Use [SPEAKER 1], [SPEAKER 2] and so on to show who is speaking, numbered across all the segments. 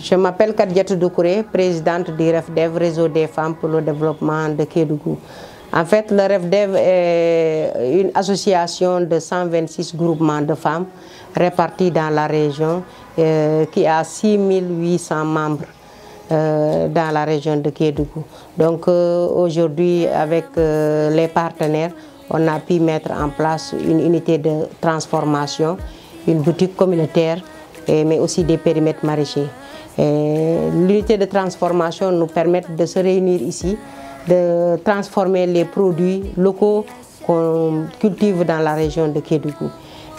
[SPEAKER 1] Je m'appelle Kadiatou Doucouré, présidente du REFDEV, Réseau des femmes pour le développement de Kédougou. En fait, le REFDEV est une association de 126 groupements de femmes répartis dans la région qui a 6800 membres dans la région de Kédougou. Donc aujourd'hui, avec les partenaires, on a pu mettre en place une unité de transformation, une boutique communautaire, mais aussi des périmètres maraîchers. L'unité de transformation nous permet de se réunir ici, de transformer les produits locaux qu'on cultive dans la région de Kédougou.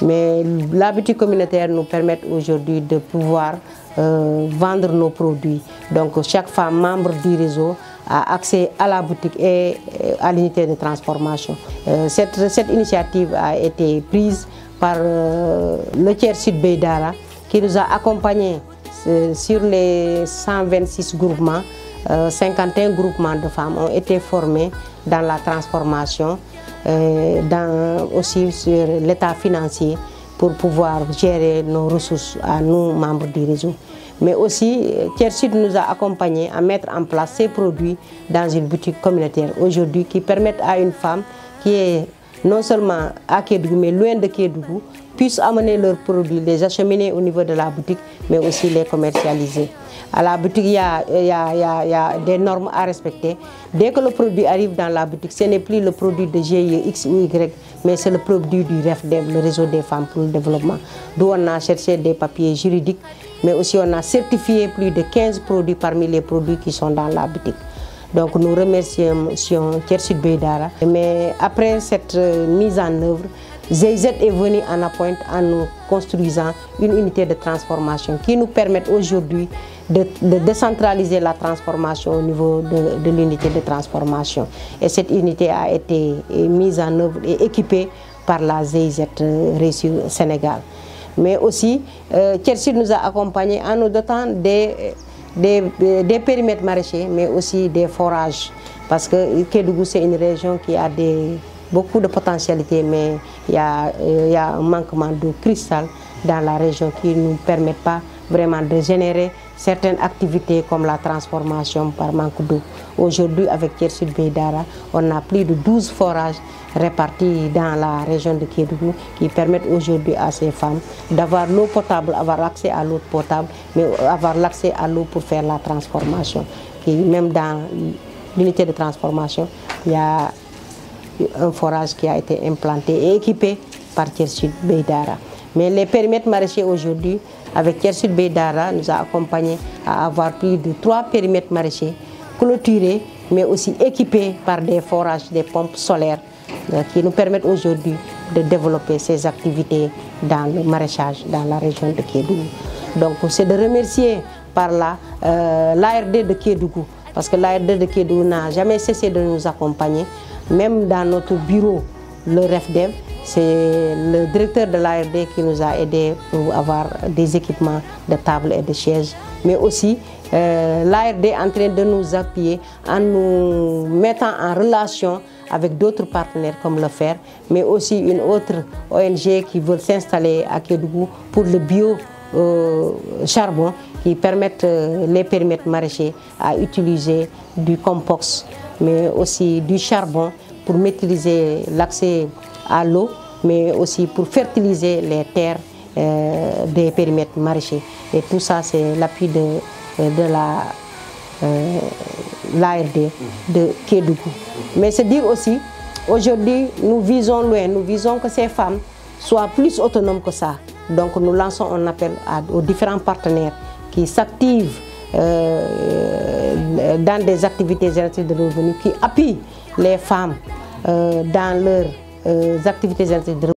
[SPEAKER 1] Mais la boutique communautaire nous permet aujourd'hui de pouvoir vendre nos produits. Donc chaque femme membre du réseau a accès à la boutique et à l'unité de transformation. Cette initiative a été prise par le Tiers Sud Beydara qui nous a accompagnés sur les 126 groupements. 51 groupements de femmes ont été formés dans la transformation, aussi sur l'état financier pour pouvoir gérer nos ressources à nous, membres du réseau. Mais aussi, Tiers Sud nous a accompagnés à mettre en place ces produits dans une boutique communautaire aujourd'hui qui permettent à une femme qui est non seulement à Kédougou, mais loin de Kédougou, puissent amener leurs produits, les acheminer au niveau de la boutique, mais aussi les commercialiser. À la boutique, il y a des normes à respecter. Dès que le produit arrive dans la boutique, ce n'est plus le produit de GIE X ou Y, mais c'est le produit du REFDEV, le réseau des femmes pour le développement, d'où on a cherché des papiers juridiques, mais aussi on a certifié plus de 15 produits parmi les produits qui sont dans la boutique. Donc nous remercions Tiers Sud Beydara. Mais après cette mise en œuvre, GIZ est venu en appoint en nous construisant une unité de transformation qui nous permet aujourd'hui de décentraliser la transformation au niveau de l'unité de transformation. Et cette unité a été mise en œuvre et équipée par la GIZ Réussir Sénégal. Mais aussi, Tiers Sud nous a accompagnés en nous dotant des périmètres maraîchers, mais aussi des forages. Parce que Kédougou, c'est une région qui a beaucoup de potentialités, mais il y a un manquement d'eau cristal dans la région qui ne nous permet pas vraiment de générer certaines activités comme la transformation par manque d'eau. Aujourd'hui, avec Tiers Sud Beydara, on a plus de 12 forages répartis dans la région de Kédougou qui permettent aujourd'hui à ces femmes d'avoir l'eau potable, avoir accès à l'eau potable, mais avoir l'accès à l'eau pour faire la transformation. Et même dans l'unité de transformation, il y a un forage qui a été implanté et équipé par Tiers Sud Beydara. Mais les périmètres maraîchers aujourd'hui, avec Tiers Sud Beydara, nous a accompagnés à avoir plus de 3 périmètres maraîchers clôturés, mais aussi équipés par des forages, des pompes solaires qui nous permettent aujourd'hui de développer ces activités dans le maraîchage dans la région de Kédougou. Donc c'est de remercier par là l'ARD de Kédougou, parce que l'ARD de Kédougou n'a jamais cessé de nous accompagner. Même dans notre bureau, le REFDEV, c'est le directeur de l'ARD qui nous a aidés pour avoir des équipements de table et de chaises. Mais aussi, l'ARD est en train de nous appuyer en nous mettant en relation avec d'autres partenaires comme le FER, mais aussi une autre ONG qui veut s'installer à Kédougou pour le bio-charbon qui permettent les périmètres maraîchers à utiliser du compost, mais aussi du charbon pour maîtriser l'accès à l'eau, mais aussi pour fertiliser les terres des périmètres maraîchers. Et tout ça, c'est l'appui de l'ARD de Kédougou. Mais c'est dire aussi, aujourd'hui, nous visons loin, nous visons que ces femmes soient plus autonomes que ça. Donc nous lançons un appel aux différents partenaires qui s'activent dans des activités génératrices de revenus, qui appuient les femmes dans leurs activités génératrices de revenus.